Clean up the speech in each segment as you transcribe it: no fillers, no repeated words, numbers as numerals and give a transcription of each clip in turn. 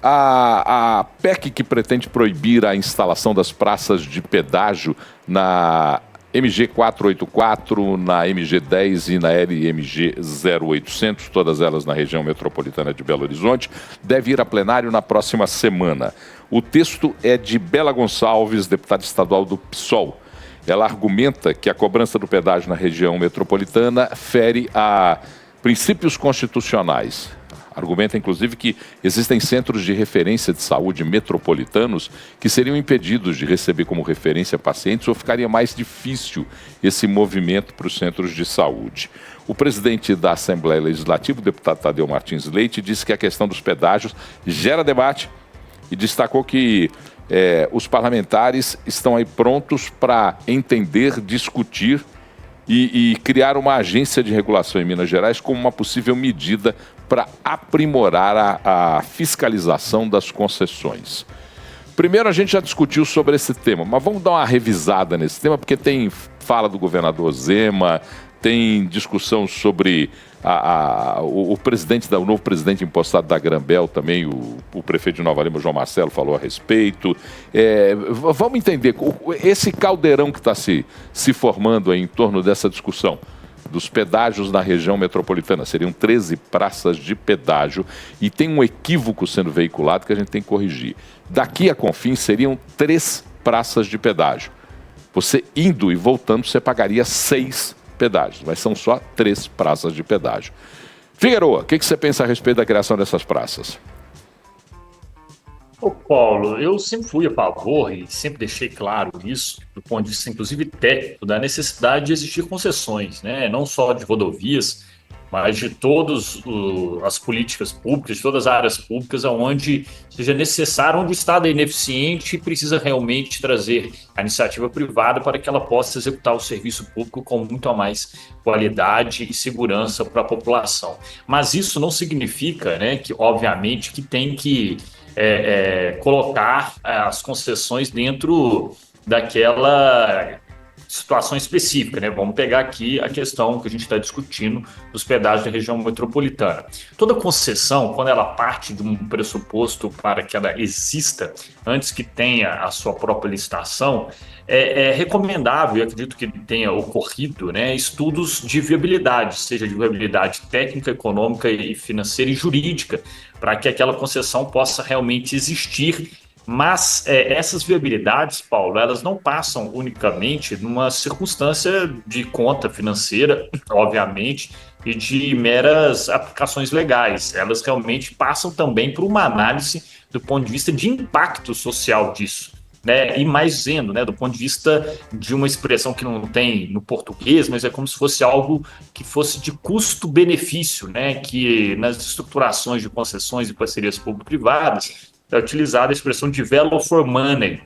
A PEC que pretende proibir a instalação das praças de pedágio na MG 484, na MG 10 e na LMG 0800, todas elas na região metropolitana de Belo Horizonte, deve ir a plenário na próxima semana. O texto é de Bela Gonçalves, deputada estadual do PSOL. Ela argumenta que a cobrança do pedágio na região metropolitana fere a princípios constitucionais. Argumenta, inclusive, que existem centros de referência de saúde metropolitanos que seriam impedidos de receber como referência pacientes ou ficaria mais difícil esse movimento para os centros de saúde. O presidente da Assembleia Legislativa, o deputado Tadeu Martins Leite, disse que a questão dos pedágios gera debate e destacou que os parlamentares estão aí prontos para entender, discutir e criar uma agência de regulação em Minas Gerais como uma possível medida para aprimorar a fiscalização das concessões. Primeiro, a gente já discutiu sobre esse tema, mas vamos dar uma revisada nesse tema, porque tem fala do governador Zema, tem discussão sobre o novo presidente impostado da Granbel também, o prefeito de Nova Lima, João Marcelo, falou a respeito. Vamos entender, esse caldeirão que está se formando aí em torno dessa discussão dos pedágios na região metropolitana, seriam 13 praças de pedágio, e tem um equívoco sendo veiculado que a gente tem que corrigir. Daqui a Confins seriam 3 praças de pedágio. Você indo e voltando, você pagaria 6 pedágios, mas são só 3 praças de pedágio. Figueroa, o que você pensa a respeito da criação dessas praças? Ô Paulo, eu sempre fui a favor e sempre deixei claro isso, do ponto de vista inclusive técnico, da necessidade de existir concessões, né? Não só de rodovias, mas de todas as políticas públicas, de todas as áreas públicas, onde seja necessário, onde o Estado é ineficiente e precisa realmente trazer a iniciativa privada para que ela possa executar o serviço público com muito a mais qualidade e segurança para a população. Mas isso não significa, né, que, obviamente, que tem que colocar as concessões dentro daquela situação específica, né? Vamos pegar aqui a questão que a gente está discutindo dos pedágios da região metropolitana. Toda concessão, quando ela parte de um pressuposto para que ela exista, antes que tenha a sua própria licitação, é recomendável, e acredito que tenha ocorrido, né, estudos de viabilidade, seja de viabilidade técnica, econômica e financeira e jurídica, para que aquela concessão possa realmente existir. Mas essas viabilidades, Paulo, elas não passam unicamente numa circunstância de conta financeira, obviamente, e de meras aplicações legais. Elas realmente passam também por uma análise do ponto de vista de impacto social disso, né? E mais dizendo, né, do ponto de vista de uma expressão que não tem no português, mas é como se fosse algo que fosse de custo-benefício, né? Que nas estruturações de concessões e parcerias público-privadas é utilizada a expressão de value for money,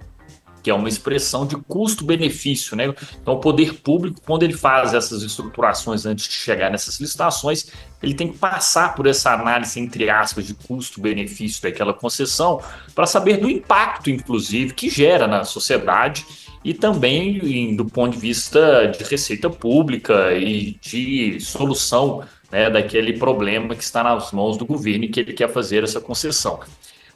que é uma expressão de custo-benefício, né? Então, o poder público, quando ele faz essas estruturações antes de chegar nessas licitações, ele tem que passar por essa análise, entre aspas, de custo-benefício daquela concessão, para saber do impacto, inclusive, que gera na sociedade e também do ponto de vista de receita pública e de solução, né, daquele problema que está nas mãos do governo e que ele quer fazer essa concessão.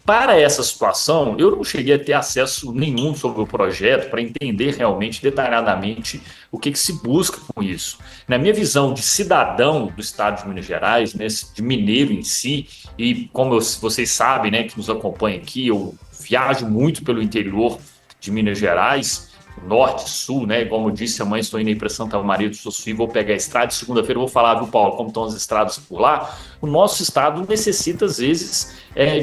Para essa situação, eu não cheguei a ter acesso nenhum sobre o projeto para entender realmente, detalhadamente, o que se busca com isso. Na minha visão de cidadão do estado de Minas Gerais, né, de mineiro em si, e como vocês sabem, né, que nos acompanham aqui, eu viajo muito pelo interior de Minas Gerais, norte, sul, né? Como eu disse, amanhã estou indo aí para Santa Maria do Sul, vou pegar a estrada, segunda-feira eu vou falar, viu, Paulo, como estão as estradas por lá. O nosso estado necessita, às vezes,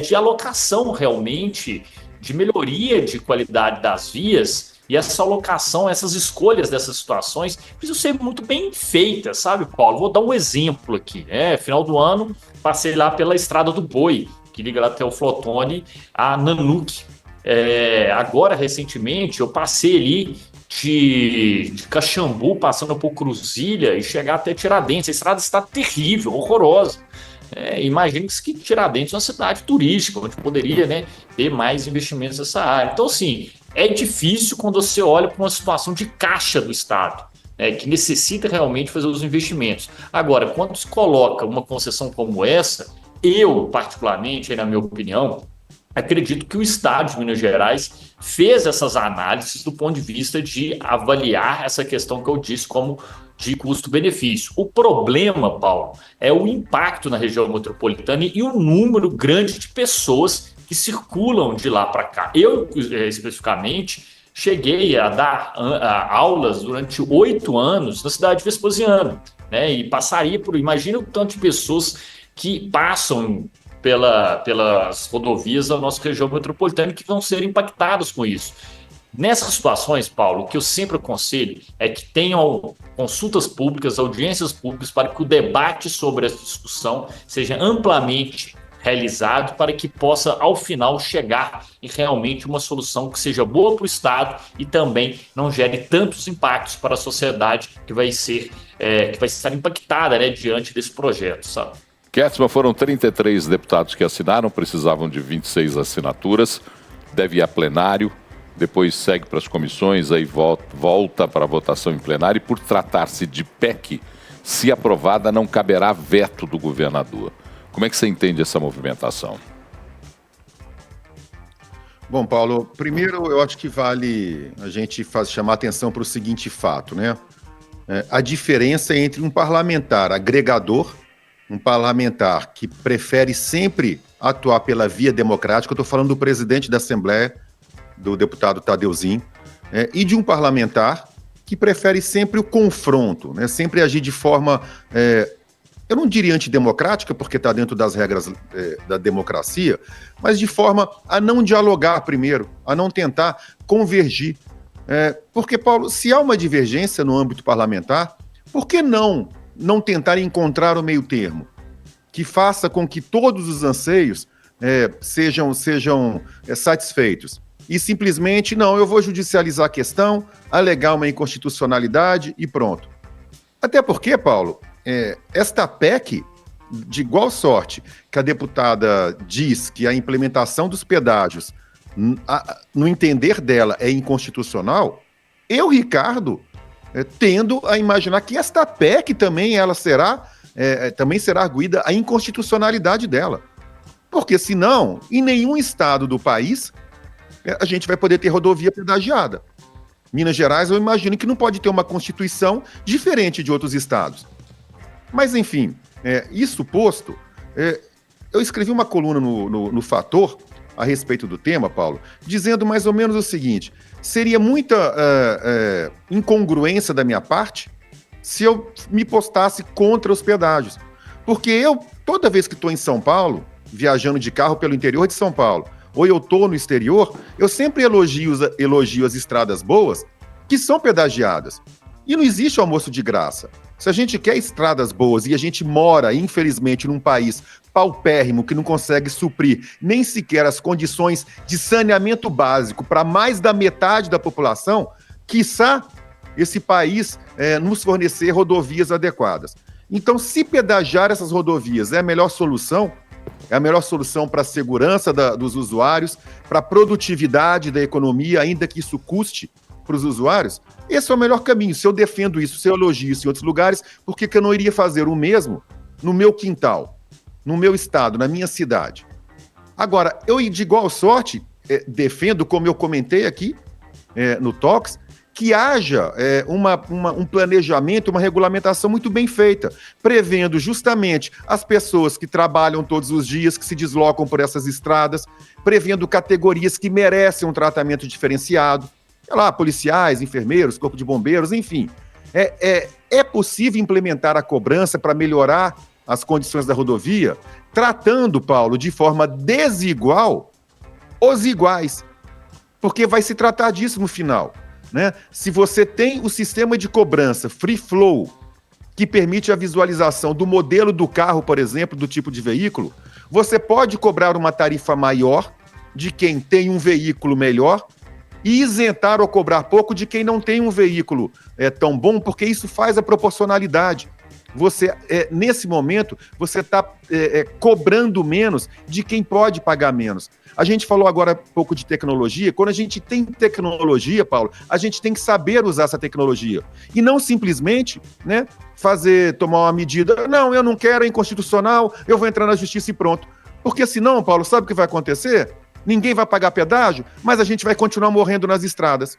de alocação realmente, de melhoria de qualidade das vias, e essa alocação, essas escolhas dessas situações precisam ser muito bem feitas, sabe, Paulo? Vou dar um exemplo aqui, final do ano, passei lá pela Estrada do Boi, que liga lá até o Flotone a Nanuque. Agora, recentemente, eu passei ali de Caxambu, passando por Cruzilha e chegar até Tiradentes. A estrada está terrível, horrorosa. Imagino que Tiradentes é uma cidade turística, onde poderia, né, ter mais investimentos nessa área. Então, assim, é difícil quando você olha para uma situação de caixa do Estado, que necessita realmente fazer os investimentos. Agora, quando se coloca uma concessão como essa, eu, particularmente, na minha opinião, acredito que o Estado de Minas Gerais fez essas análises do ponto de vista de avaliar essa questão que eu disse como de custo-benefício. O problema, Paulo, é o impacto na região metropolitana e o número grande de pessoas que circulam de lá para cá. Eu, especificamente, cheguei a dar aulas durante 8 anos na cidade de Vespasiano, né? E passaria por, imagina o tanto de pessoas que passam pelas rodovias da nossa região metropolitana que vão ser impactadas com isso. Nessas situações, Paulo, o que eu sempre aconselho é que tenham consultas públicas, audiências públicas, para que o debate sobre essa discussão seja amplamente realizado, para que possa, ao final, chegar em realmente uma solução que seja boa para o Estado e também não gere tantos impactos para a sociedade que vai estar impactada, né, diante desse projeto, sabe? Ketzmann, foram 33 deputados que assinaram, precisavam de 26 assinaturas, deve ir a plenário, depois segue para as comissões, aí volta para a votação em plenário, e por tratar-se de PEC, se aprovada, não caberá veto do governador. Como é que você entende essa movimentação? Bom, Paulo, primeiro eu acho que vale a gente chamar atenção para o seguinte fato, né? A diferença entre um parlamentar agregador, um parlamentar que prefere sempre atuar pela via democrática, eu estou falando do presidente da Assembleia, do deputado Tadeuzinho, e de um parlamentar que prefere sempre o confronto, né? Sempre agir de forma, eu não diria antidemocrática, porque está dentro das regras da democracia, mas de forma a não dialogar primeiro, a não tentar convergir. Porque, Paulo, se há uma divergência no âmbito parlamentar, por que não tentar encontrar o meio termo, que faça com que todos os anseios sejam satisfeitos? E simplesmente, não, eu vou judicializar a questão, alegar uma inconstitucionalidade e pronto. Até porque, Paulo, esta PEC, de igual sorte que a deputada diz que a implementação dos pedágios, no entender dela, é inconstitucional, eu, Ricardo, tendo a imaginar que esta PEC também também será arguida a inconstitucionalidade dela. Porque senão, em nenhum estado do país, a gente vai poder ter rodovia pedagiada. Minas Gerais, eu imagino que não pode ter uma constituição diferente de outros estados. Mas, enfim, isso posto, eu escrevi uma coluna no Fator a respeito do tema, Paulo, dizendo mais ou menos o seguinte: seria muita incongruência da minha parte se eu me postasse contra os pedágios. Porque eu, toda vez que estou em São Paulo, viajando de carro pelo interior de São Paulo, ou eu estou no exterior, eu sempre elogio as estradas boas que são pedagiadas. E não existe almoço de graça. Se a gente quer estradas boas e a gente mora, infelizmente, num país paupérrimo que não consegue suprir nem sequer as condições de saneamento básico para mais da metade da população, quiçá esse país nos fornecer rodovias adequadas. Então, se pedagiar essas rodovias é a melhor solução para a segurança dos usuários, para a produtividade da economia, ainda que isso custe para os usuários, esse é o melhor caminho. Se eu defendo isso, se eu elogio isso em outros lugares, por que eu não iria fazer o mesmo no meu quintal, no meu estado, na minha cidade? Agora, eu de igual sorte defendo, como eu comentei aqui no Talks, que haja um planejamento, uma regulamentação muito bem feita, prevendo justamente as pessoas que trabalham todos os dias, que se deslocam por essas estradas, prevendo categorias que merecem um tratamento diferenciado, sei lá, policiais, enfermeiros, corpo de bombeiros, enfim. É possível implementar a cobrança para melhorar as condições da rodovia, tratando, Paulo, de forma desigual os iguais, porque vai se tratar disso no final. Né? Se você tem o sistema de cobrança free flow, que permite a visualização do modelo do carro, por exemplo, do tipo de veículo, você pode cobrar uma tarifa maior de quem tem um veículo melhor e isentar ou cobrar pouco de quem não tem um veículo tão bom, porque isso faz a proporcionalidade. Você, nesse momento, você está cobrando menos de quem pode pagar menos. A gente falou agora um pouco de tecnologia. Quando a gente tem tecnologia, Paulo, a gente tem que saber usar essa tecnologia. E não simplesmente, né, tomar uma medida, não, eu não quero, é inconstitucional, eu vou entrar na justiça e pronto. Porque senão, Paulo, sabe o que vai acontecer? ninguém vai pagar pedágio, mas a gente vai continuar morrendo nas estradas.